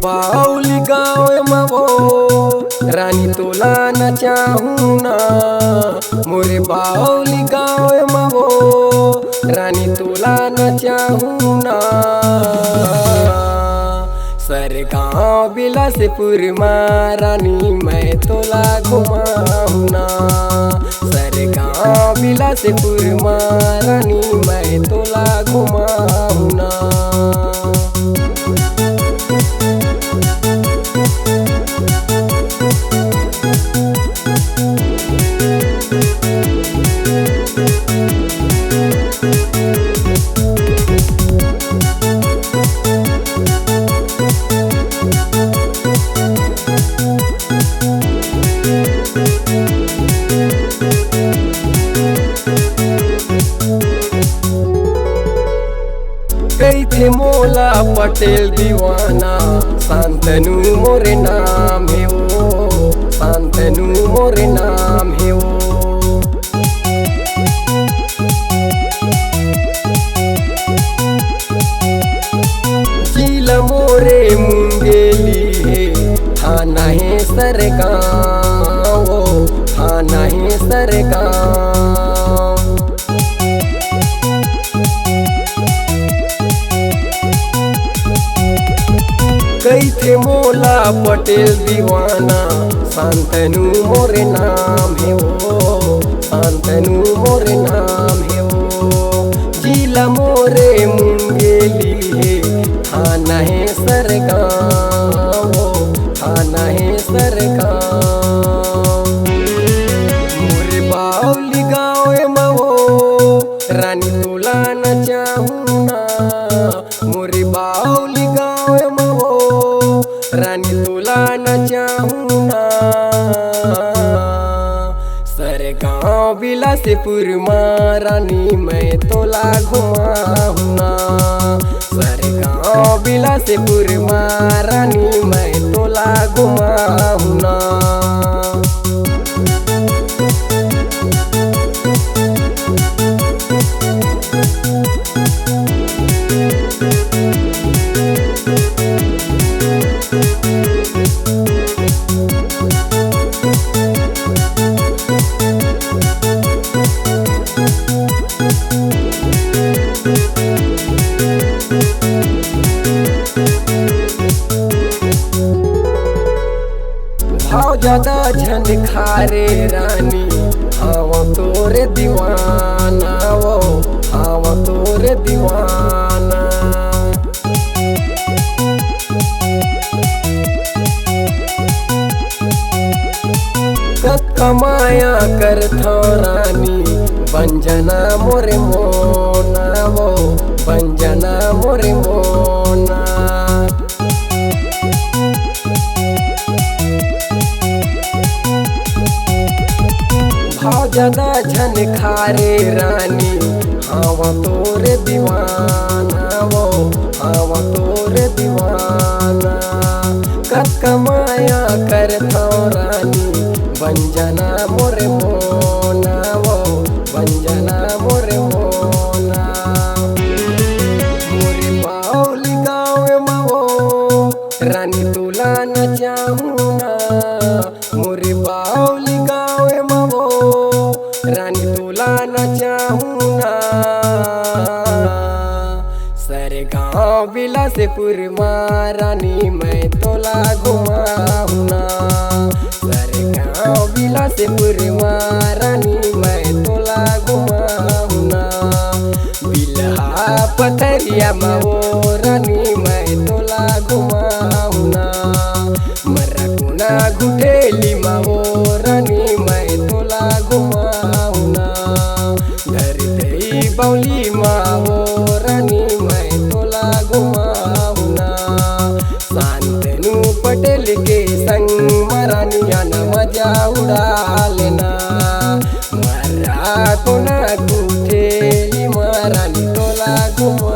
बाउली गाँव मवो रानी तोला न चाहूँ ना। मोरे बाउली गाँव मवो रानी तोला न चाहूँ ना। सर गाँव बिलासपुर में रानी मैं तोला घुमाऊँ ना। सर गाँव बिलासपुर में रानी मैं तोला घुमाऊँ ना। गई थे मोला पटेल दीवाना, शांतनु मोरे नाम है वो, शांतनु मोरे नाम है वो। जिला मोरे मुंगेली है, थाना है सरगाँव, थाना है सरगाँव। गई थे मोला पटेल दीवाना, शांतनु मोरे नाम है वो, शांतनु मोरे नाम है वो। जिला मोरे मुंगेली है, थाना है सरगाँव, थाना है सरगाँव। मोरे बाउली गाँव मवो रानी तोला न चाहूँ ना। मोरे बाउली गाँव मवो रानी तोला न चाहूँ ना। सरगाँव बिलासपुर में रानी मैं तोला घुमाऊँ ना। सरगाँव बिलासपुर में रानी मैं तोला घुमाऊँ ना। भाव ज्यादा झन खारे रानी, हाँ तोरे दीवाना वो, हाँ तोरे दीवाना। कमाया करथो रानी, बंजना मोरे मोना वो, बंजना मोरे मोना। भाव ज्यादा झन खारे रानी, हाँ तोरे दीवाना वो, हाँ तोरे दीवाना। कमाया करथो रानी, बंजना मोरे मोना वो, बंजना मोरे मोना। मोरे बाउली गाँव मवो रानी तोला न चाहूँ ना। मोरे बाउली गाँव मवो रानी तोला न चाहूँ ना। सरगाँव बिलासपुर में रानी मैं तोला घुमाऊँ ना। सरगाँव बिलासपुर में रानी मैं तोला घुमाऊँ ना। बिल्हा पथरिया मवो रानी मैं तोला घुमाऊँ ना। मरकुना गुठेली मवो रानी मैं तोला घुमाऊँ ना। धरती बाउली मवो रानी मैं तोला घुमाऊँ ना। शांतनु पटेल के संग मरानिया न मजा उड़ा लेना। मरा को ना गुठेली मरानी तोला घुमा